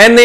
NA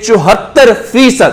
74%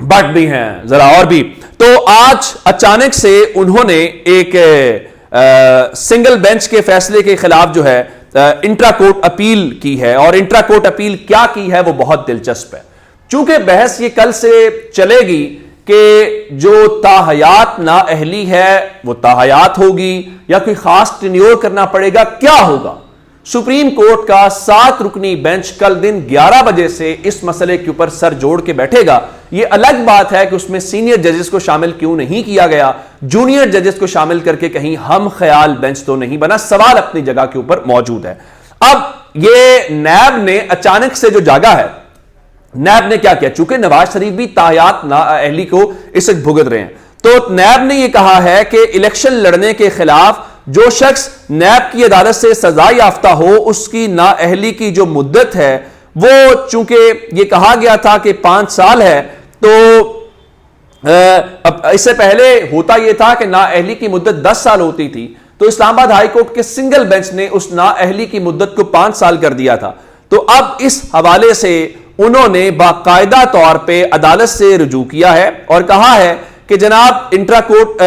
but بھی ہیں ذرا اور بھی. تو آج اچانک سے انہوں نے ایک سنگل بینچ کے فیصلے کے خلاف جو ہے انٹرا کورٹ اپیل کی ہے, اور انٹرا کورٹ اپیل کیا کی ہے وہ بہت دلچسپ ہے. چونکہ بحث یہ کل سے چلے گی کہ جو تاحیات نااہلی ہے وہ تاحیات ہوگی یا کوئی خاص ٹینیور کرنا پڑے گا, کیا ہوگا. سپریم کورٹ کا 7 رکنی بینچ کل دن 11 بجے سے اس مسئلے کے اوپر سر جوڑ کے بیٹھے گا. یہ الگ بات ہے کہ اس میں سینئر ججز کو شامل کیوں نہیں کیا گیا, جونیئر ججز کو شامل کر کے کہیں ہم خیال بینچ تو نہیں بنا. سوال اپنی جگہ کے اوپر موجود ہے. اب یہ نیب نے اچانک سے جو جاگا ہے, نیب نے کیا کیا, چونکہ نواز شریف بھی تاحیات نااہلی کو اس وقت بھگت رہے ہیں, تو نیب نے یہ کہا ہے کہ الیکشن لڑنے کے خلاف جو شخص نیب کی عدالت سے سزا یافتہ ہو اس کی نااہلی کی جو مدت ہے وہ, چونکہ یہ کہا گیا تھا کہ 5 سال ہے, تو اس سے پہلے ہوتا یہ تھا کہ نااہلی کی مدت 10 سال ہوتی تھی, تو اسلام آباد ہائی کورٹ کے سنگل بینچ نے اس نااہلی کی مدت کو 5 سال کر دیا تھا. تو اب اس حوالے سے انہوں نے باقاعدہ طور پہ عدالت سے رجوع کیا ہے اور کہا ہے کہ جناب انٹرا کورٹ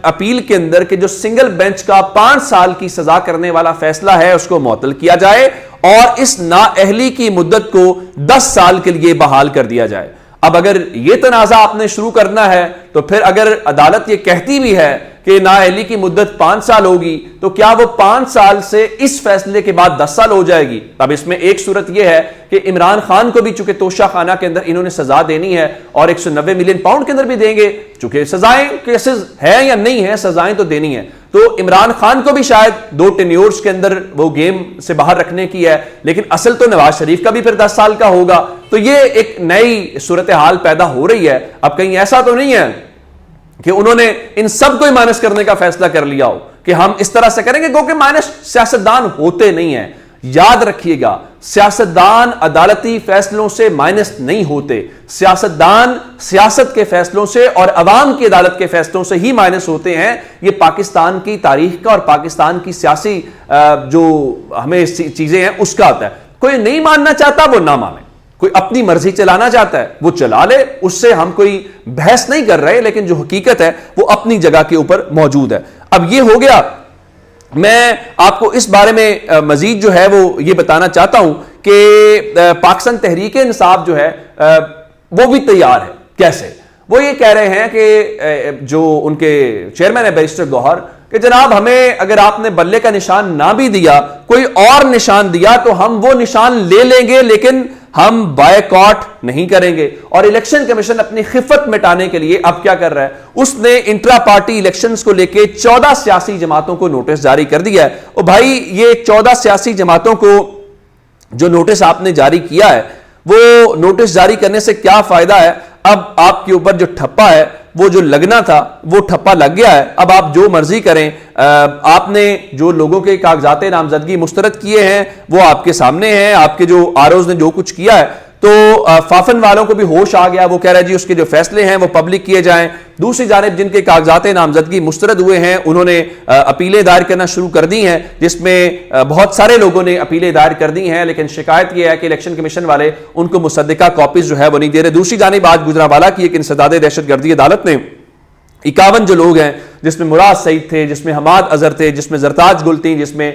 اپیل کے اندر کہ جو سنگل بینچ کا 5 سال کی سزا کرنے والا فیصلہ ہے اس کو معطل کیا جائے اور اس نااہلی کی مدت کو 10 سال کے لیے بحال کر دیا جائے. اب اگر یہ تنازع آپ نے شروع کرنا ہے تو پھر اگر عدالت یہ کہتی بھی ہے کہ نااہلی کی مدت 5 سال ہوگی تو کیا وہ 5 سال سے اس فیصلے کے بعد 10 سال ہو جائے گی. اب اس میں ایک صورت یہ ہے کہ عمران خان کو بھی چونکہ توشہ خانہ کے اندر انہوں نے سزا دینی ہے اور 190 ملین پاؤنڈ کے اندر بھی دیں گے, چونکہ سزائیں کیسز ہیں یا نہیں ہیں, سزائیں تو دینی ہیں, تو عمران خان کو بھی شاید 2 ٹینیورز کے اندر وہ گیم سے باہر رکھنے کی ہے, لیکن اصل تو نواز شریف کا بھی پھر 10 سال کا ہوگا. تو یہ ایک نئی صورتحال پیدا ہو رہی ہے. اب کہیں ایسا تو نہیں ہے کہ انہوں نے ان سب کو ہی مائنس کرنے کا فیصلہ کر لیا ہو کہ ہم اس طرح سے کریں گے, کیونکہ مائنس سیاستدان ہوتے نہیں ہیں. یاد رکھیے گا, سیاستدان عدالتی فیصلوں سے مائنس نہیں ہوتے, سیاستدان سیاست کے فیصلوں سے اور عوام کی عدالت کے فیصلوں سے ہی مائنس ہوتے ہیں. یہ پاکستان کی تاریخ کا اور پاکستان کی سیاسی جو ہمیں چیزیں ہیں اس کا ہوتا ہے. کوئی نہیں ماننا چاہتا وہ نہ مانے, کوئی اپنی مرضی چلانا چاہتا ہے وہ چلا لے, اس سے ہم کوئی بحث نہیں کر رہے, لیکن جو حقیقت ہے وہ اپنی جگہ کے اوپر موجود ہے. اب یہ ہو گیا. میں آپ کو اس بارے میں مزید جو ہے وہ یہ بتانا چاہتا ہوں کہ پاکستان تحریک انصاف جو ہے وہ بھی تیار ہے. کیسے؟ وہ یہ کہہ رہے ہیں کہ جو ان کے چیئرمین ہے بیرسٹر گوہر, کہ جناب ہمیں اگر آپ نے بلے کا نشان نہ بھی دیا, کوئی اور نشان دیا تو ہم وہ نشان لے لیں گے, لیکن ہم بائیکاٹ نہیں کریں گے. اور الیکشن کمیشن اپنی خفت مٹانے کے لیے اب کیا کر رہا ہے, اس نے انٹرا پارٹی الیکشنز کو لے کے 14 سیاسی جماعتوں کو نوٹس جاری کر دیا ہے. اور بھائی یہ 14 سیاسی جماعتوں کو جو نوٹس آپ نے جاری کیا ہے, وہ نوٹس جاری کرنے سے کیا فائدہ ہے؟ اب آپ کے اوپر جو ٹھپا ہے وہ جو لگنا تھا وہ ٹھپا لگ گیا ہے. اب آپ جو مرضی کریں, آپ نے جو لوگوں کے کاغذات نامزدگی مسترد کیے ہیں وہ آپ کے سامنے ہیں, آپ کے جو آروز نے جو کچھ کیا ہے, تو فافن والوں کو بھی ہوش آ گیا. وہ کہہ رہے جی اس کے جو فیصلے ہیں وہ پبلک کیے جائیں. دوسری جانب جن کے کاغذات نامزدگی مسترد ہوئے ہیں انہوں نے اپیلیں دائر کرنا شروع کر دی ہیں, جس میں بہت سارے لوگوں نے اپیلیں دائر کر دی ہیں, لیکن شکایت یہ ہے کہ الیکشن کمیشن والے ان کو مصدقہ کاپیز جو ہے وہ نہیں دے رہے. دوسری جانب آج گجرانوالہ کی ایک انسداد دہشت گردی عدالت نے 51 جو لوگ ہیں, جس میں مراد سعید تھے, جس میں حماد اظہر تھے, جس میں زرتاج گل تھیں, جس میں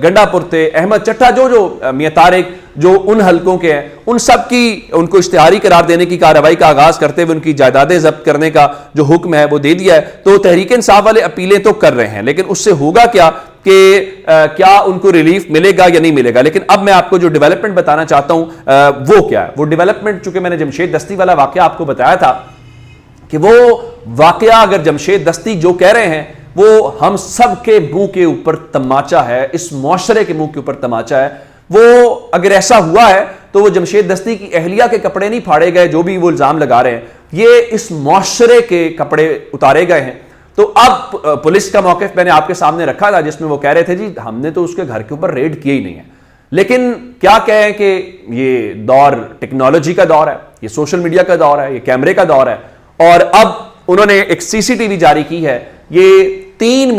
گنڈا پور تھے, احمد چٹھا, جو میاں طارق جو ان حلقوں کے ہیں, ان سب کی ان کو اشتہاری قرار دینے کی کارروائی کا آغاز کرتے ہوئے ان کی جائیدادیں ضبط کرنے کا جو حکم ہے وہ دے دیا ہے. تو تحریک انصاف والے اپیلیں تو کر رہے ہیں, لیکن اس سے ہوگا کیا کہ کیا ان کو ریلیف ملے گا یا نہیں ملے گا. لیکن اب میں آپ کو جو ڈیولپمنٹ بتانا چاہتا ہوں وہ کیا ہے. وہ ڈیولپمنٹ, چونکہ میں نے جمشید دستی والا واقعہ آپ کو بتایا تھا کہ وہ واقعہ اگر جمشید دستی جو کہہ رہے ہیں وہ ہم سب کے منہ کے اوپر تماچا ہے, اس معاشرے کے منہ کے اوپر تماچا ہے. وہ اگر ایسا ہوا ہے تو وہ جمشید دستی کی اہلیہ کے کپڑے نہیں پھاڑے گئے جو بھی وہ الزام لگا رہے ہیں, یہ اس معاشرے کے کپڑے اتارے گئے ہیں. تو اب پولیس کا موقف میں نے آپ کے سامنے رکھا تھا, جس میں وہ کہہ رہے تھے جی ہم نے تو اس کے گھر کے اوپر ریڈ کیا ہی نہیں ہے. لیکن کیا کہیں کہ یہ دور ٹیکنالوجی کا دور ہے, یہ سوشل میڈیا کا دور ہے, یہ کیمرے کا دور ہے, اور اب انہوں نے ایک سی سی ٹی وی جاری کی ہے. یہ 3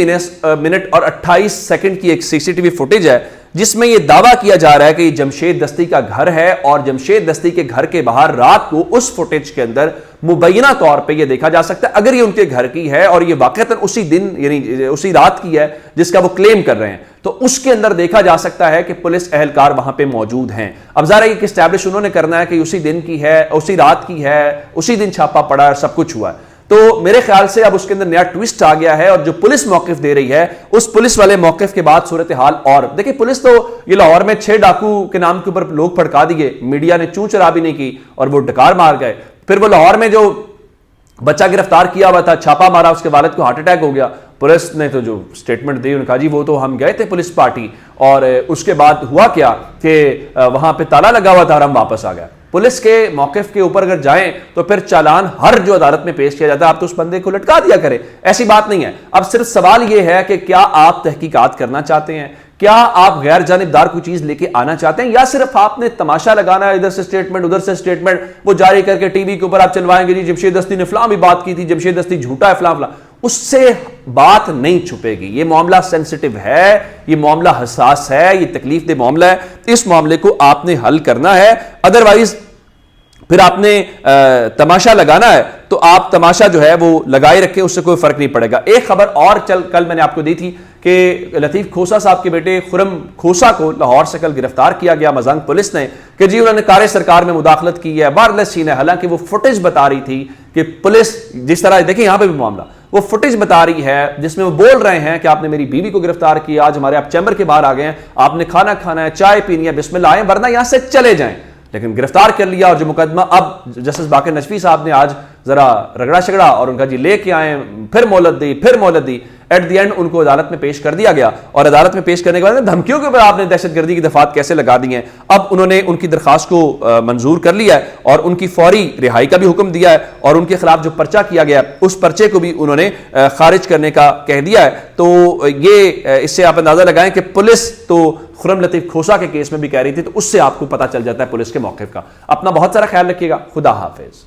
منٹ اور 28 سیکنڈ کی ایک سی سی ٹی وی فوٹیج ہے جس میں یہ دعویٰ کیا جا رہا ہے کہ یہ جمشید دستی کا گھر ہے، اور جمشید دستی کے گھر کے باہر رات کو اس فوٹیج کے اندر مبینہ طور پہ یہ دیکھا جا سکتا ہے، اگر یہ ان کے گھر کی ہے اور یہ واقعتاً اسی دن یعنی اسی رات کی ہے جس کا وہ کلیم کر رہے ہیں، تو اس کے اندر دیکھا جا سکتا ہے کہ پولیس اہلکار وہاں پہ موجود ہیں۔ اب ظاہر ہے یہ اسٹیبلش انہوں نے کرنا ہے کہ اسی دن کی ہے، اسی رات کی ہے، اسی دن چھاپا پڑا ہے، سب کچھ ہوا ہے۔ تو میرے خیال سے اب اس کے اندر نیا ٹویسٹ آ گیا ہے، اور جو پولیس موقف دے رہی ہے اس پولیس والے موقف کے بعد صورتحال، اور دیکھیں پولیس تو یہ لاہور میں 6 ڈاکو کے نام کے اوپر لوگ پھڑکا دیے، میڈیا نے چوں چرا بھی نہیں کی اور وہ ڈکار مار گئے۔ پھر وہ لاہور میں جو بچہ گرفتار کیا ہوا تھا، چھاپا مارا، اس کے والد کو ہارٹ اٹیک ہو گیا، پولیس نے تو جو سٹیٹمنٹ دی، انہوں نے کہا جی وہ تو ہم گئے تھے پولیس پارٹی، اور اس کے بعد ہوا کیا کہ وہاں پہ تالا لگا ہوا تھا اور ہم واپس آ گئے۔ پولیس کے موقف کے اوپر اگر جائیں تو پھر چالان ہر جو عدالت میں پیش کیا جاتا ہے آپ تو اس بندے کو لٹکا دیا کرے، ایسی بات نہیں ہے۔ اب صرف سوال یہ ہے کہ کیا آپ تحقیقات کرنا چاہتے ہیں، کیا آپ غیر جانبدار کوئی چیز لے کے آنا چاہتے ہیں، یا صرف آپ نے تماشا لگانا ہے، ادھر سے سٹیٹمنٹ ادھر سٹیٹمنٹ وہ جاری کر کے ٹی وی کے اوپر آپ چلوائیں گے جی جمشید دستی نے فلاں بھی بات کی تھی، جمشید دستی جھوٹا ہے فلاں فلاں، اس سے بات نہیں چھپے گی۔ یہ معاملہ سینسٹیو ہے، یہ معاملہ حساس ہے، یہ تکلیف دہ معاملہ ہے، اس معاملے کو آپ نے حل کرنا ہے، ادروائز پھر آپ نے تماشا لگانا ہے تو آپ تماشا جو ہے وہ لگائے رکھیں، اس سے کوئی فرق نہیں پڑے گا۔ ایک خبر اور کل میں نے آپ کو دی تھی کہ لطیف کھوسا صاحب کے بیٹے خرم کھوسا کو لاہور سے کل گرفتار کیا گیا مزنگ پولیس نے کہ جی انہوں نے کار سرکار میں مداخلت کی ہے، وائرلیس سین ہے، حالانکہ وہ فوٹیج بتا رہی تھی کہ پولیس جس طرح دیکھیں یہاں پہ بھی معاملہ وہ فوٹیج بتا رہی ہے جس میں وہ بول رہے ہیں کہ آپ نے میری بیوی کو گرفتار کیا، آج ہمارے آپ چیمبر کے باہر آ گئے ہیں، آپ نے کھانا کھانا ہے، چائے پینی ہے، بسم اللہ آئیں ورنہ یہاں سے چلے جائیں، لیکن گرفتار کر لیا۔ اور جو مقدمہ اب جسٹس باقر نجفی صاحب نے آج ذرا رگڑا شگڑا اور ان کا جی لے کے آئیں، پھر مہلت دی، ایٹ دی اینڈ ان کو عدالت میں پیش کر دیا گیا، اور عدالت میں پیش کرنے کے بعد دھمکیوں کے اوپر آپ نے دہشت گردی کی دفعات کیسے لگا دی ہیں، اب انہوں نے ان کی درخواست کو منظور کر لیا ہے اور ان کی فوری رہائی کا بھی حکم دیا ہے، اور ان کے خلاف جو پرچہ کیا گیا اس پرچے کو بھی انہوں نے خارج کرنے کا کہہ دیا ہے۔ تو یہ اس سے آپ اندازہ لگائیں کہ پولیس تو خرم لطیف کھوسا کے کیس میں بھی کہہ رہی تھی، تو اس سے آپ کو پتہ چل جاتا ہے پولیس کے موقف کا۔ اپنا بہت سارا خیال رکھیے گا، خدا حافظ۔